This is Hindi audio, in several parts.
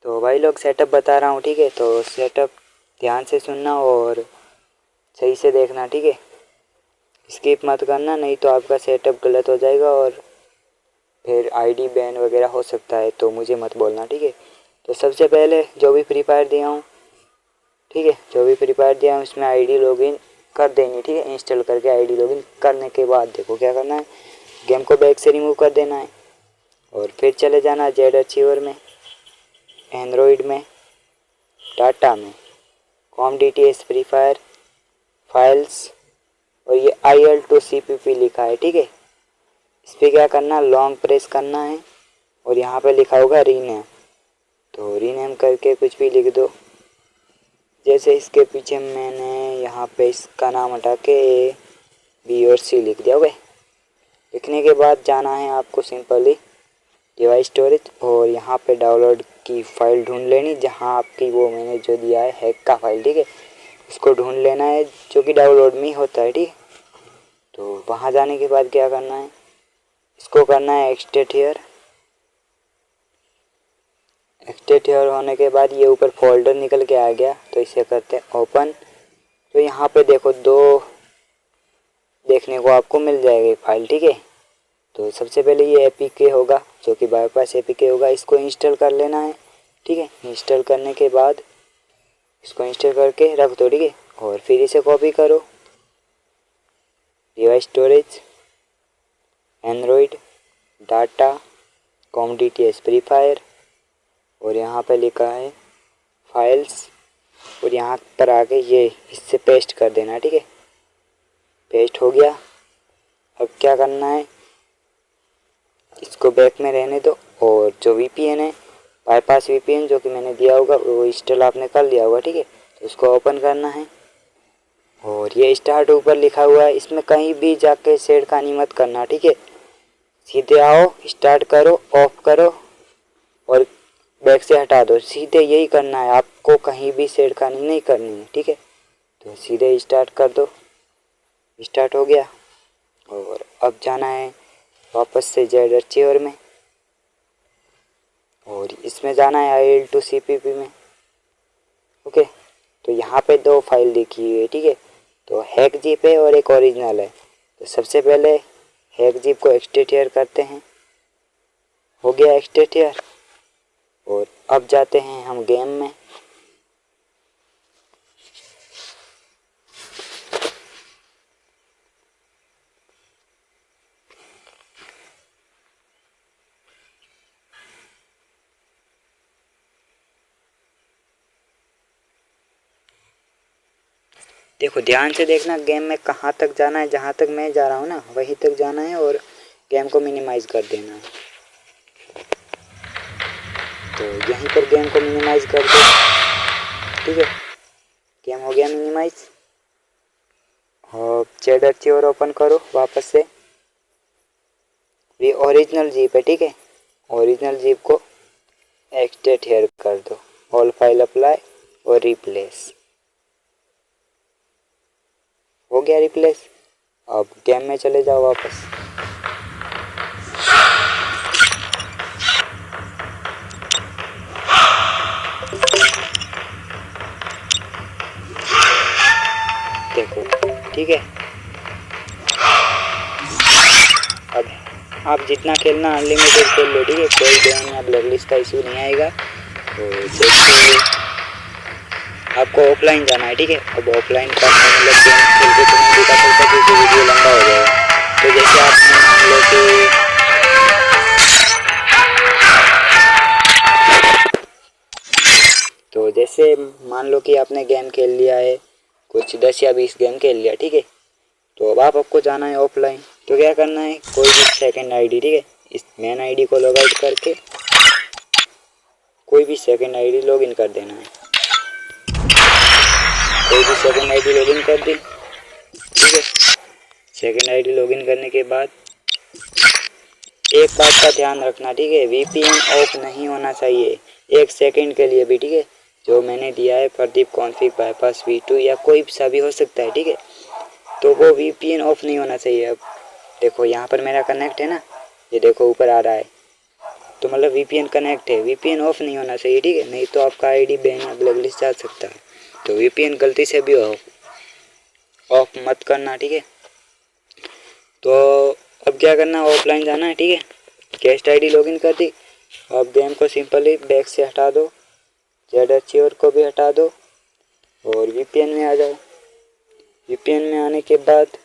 तो भाई लोग सेटअप बता रहा हूँ, ठीक है। तो सेटअप ध्यान से सुनना और सही से देखना, ठीक है। स्किप मत करना, नहीं तो आपका सेटअप गलत हो जाएगा और फिर आईडी बैन वगैरह हो सकता है, तो मुझे मत बोलना, ठीक है। तो सबसे पहले जो भी फ्री फायर दिया हूँ, ठीक है, जो भी फ्री फायर दिया हूँ उसमें आईडी लॉगिन कर देनी, ठीक है। इंस्टॉल करके आईडी लॉगिन करने के बाद देखो क्या करना है, गेम को बैक से रिमूव कर देना है और फिर चले जाना जेड अचीवर में, एंड्रॉइड में, डाटा में, com DTS free fire files, और ये IL2CPP लिखा है, ठीक है। इस पर क्या करना, लॉन्ग प्रेस करना है और यहाँ पे लिखा होगा रीनेम, तो रीनेम करके कुछ भी लिख दो। जैसे इसके पीछे मैंने यहाँ पे इसका नाम हटा के B और C लिख दिया। लिखने के बाद जाना है आपको सिंपली डिवाइस स्टोरेज और यहाँ पे डाउनलोड की फ़ाइल ढूंढ लेनी, जहाँ आपकी वो मैंने जो दिया है हैक का फाइल, ठीक है, उसको ढूंढ लेना है जो कि डाउनलोड में होता है, ठीक है। तो वहाँ जाने के बाद क्या करना है, इसको करना है एक्सटेट हियर होने के बाद ये ऊपर फोल्डर निकल के आ गया, तो इसे करते हैं ओपन। तो यहाँ पे देखो दो देखने को आपको मिल जाएगी फाइल, ठीक है। तो सबसे पहले ये APK होगा, जो कि बाईपास APK होगा, इसको इंस्टॉल कर लेना है, ठीक है। इंस्टॉल करने के बाद इसको इंस्टॉल करके रख दो, ठीक है। और फिर इसे कॉपी करो, device storage, Android, data, com DTS free fire, और यहाँ पे लिखा है फाइल्स, और यहाँ पर आके ये इससे पेस्ट कर देना, ठीक है। पेस्ट हो गया। अब क्या करना है, इसको बैक में रहने दो और जो VPN है, बाईपास VPN जो कि मैंने दिया होगा वो इंस्टॉल आपने कर लिया होगा, ठीक है। तो उसको ओपन करना है और ये स्टार्ट ऊपर लिखा हुआ है, इसमें कहीं भी जाके छेड़खानी मत करना, ठीक है। सीधे आओ, स्टार्ट करो, ऑफ करो और बैक से हटा दो, सीधे यही करना है आपको, कहीं भी छेड़खानी नहीं करनी है, ठीक है। तो सीधे स्टार्ट कर दो, स्टार्ट हो गया। और अब जाना है वापस से जेड अचीवर में और इसमें जाना है IL2CPP में, ओके। तो यहाँ पे दो फाइल लिखी हुई है, ठीक है। तो हैक जिप है और एक ओरिजिनल है। तो सबसे पहले हैक जिप को एक्सटेट हियर करते हैं, हो गया एक्सटेट हियर। और अब जाते हैं हम गेम में, देखो ध्यान से देखना गेम में कहाँ तक जाना है, जहाँ तक मैं जा रहा हूँ ना वहीं तक जाना है और गेम को मिनिमाइज कर देना है। तो यहीं पर गेम को मिनिमाइज कर दो, ठीक है। गेम हो गया मिनिमाइज। और जेड अचीवर ओपन करो वापस से, ये ओरिजिनल जीप है, ठीक है। ओरिजिनल जीप को एक्सटेट हियर कर दो, ऑल फाइल अप्लाई और रिप्लेस, हो गया रिप्लेस। अब गेम में चले जाओ वापस, देखो, ठीक है। अब आप जितना खेलना अनलिमिटेड खेल लो, ठीक है, कोई बैन या ब्लैकलिस्ट का इशू नहीं आएगा। तो जैसे आपको ऑफलाइन जाना है, ठीक है। अब ऑफलाइन का मतलब गेम खेल के तो नहीं दिखा सकता क्योंकि वीडियो लंबा हो जाएगा। तो जैसे आपने मान लो कि मान लो कि आपने गेम खेल लिया है, कुछ 10 या 20 गेम खेल लिया, ठीक है। तो अब आपको जाना है ऑफलाइन। तो क्या करना है, कोई भी सेकंड आईडी, ठीक है, इस मेन आईडी को लॉग आउट करके कोई भी सेकंड आईडी लॉगिन कर देना है। कोई भी सेकंड आईडी लॉगिन कर दी, ठीक है। सेकंड आईडी लॉगिन करने के बाद एक बात का ध्यान रखना, ठीक है, VPN ऑफ नहीं होना चाहिए 1 सेकंड के लिए भी, ठीक है। जो मैंने दिया है प्रदीप कॉन्फिग बाईपास V2 या कोई सा भी हो सकता है, ठीक है। तो वो VPN ऑफ नहीं होना चाहिए। अब देखो यहाँ पर मेरा कनेक्ट है ना, ये देखो ऊपर आ रहा है। तो मतलब वीपीएन कनेक्ट है, वीपीएन ऑफ नहीं होना चाहिए, ठीक है, नहीं तो आपका आईडी बैन या ब्लैकलिस्ट जा सकता है। तो वीपीएन गलती से भी ऑफ मत करना, ठीक है। तो अब क्या करना, ऑफलाइन जाना है, ठीक है। गेस्ट आईडी लॉगिन कर दी, अब गेम को सिंपली बैक से हटा दो, जेड अचीवर को भी हटा दो और वीपीएन में आ जाओ। वीपीएन में आने के बाद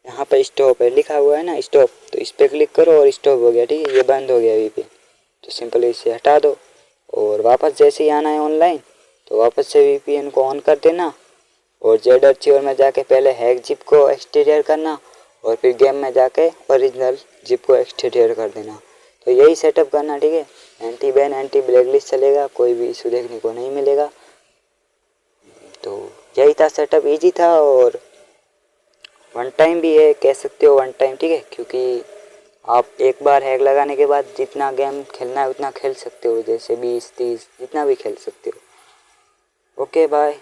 यहाँ पर स्टॉप है लिखा हुआ है ना, स्टॉप, तो इस पर क्लिक करो और स्टॉप हो गया, ठीक है, ये बंद हो गया वीपीएन। तो सिंपली इसे हटा दो और वापस जैसे ही आना है ऑनलाइन तो वापस से वीपीएन को ऑन कर देना और जेड अचीवर में जाके पहले हैक जिप को एक्सटीरियर करना और फिर गेम में जाके ओरिजिनल जिप को एक्सटीरियर कर देना। तो यही सेटअप करना, ठीक है। एंटी बैन एंटी ब्लैकलिस्ट चलेगा, कोई भी इशू देखने को नहीं मिलेगा। तो यही था सेटअप, इजी था और वन टाइम भी है, कह सकते हो वन टाइम, ठीक है, क्योंकि आप एक बार हैक लगाने के बाद जितना गेम खेलना है उतना खेल सकते हो, जैसे 20 30 जितना भी खेल सकते हो। Okay bye.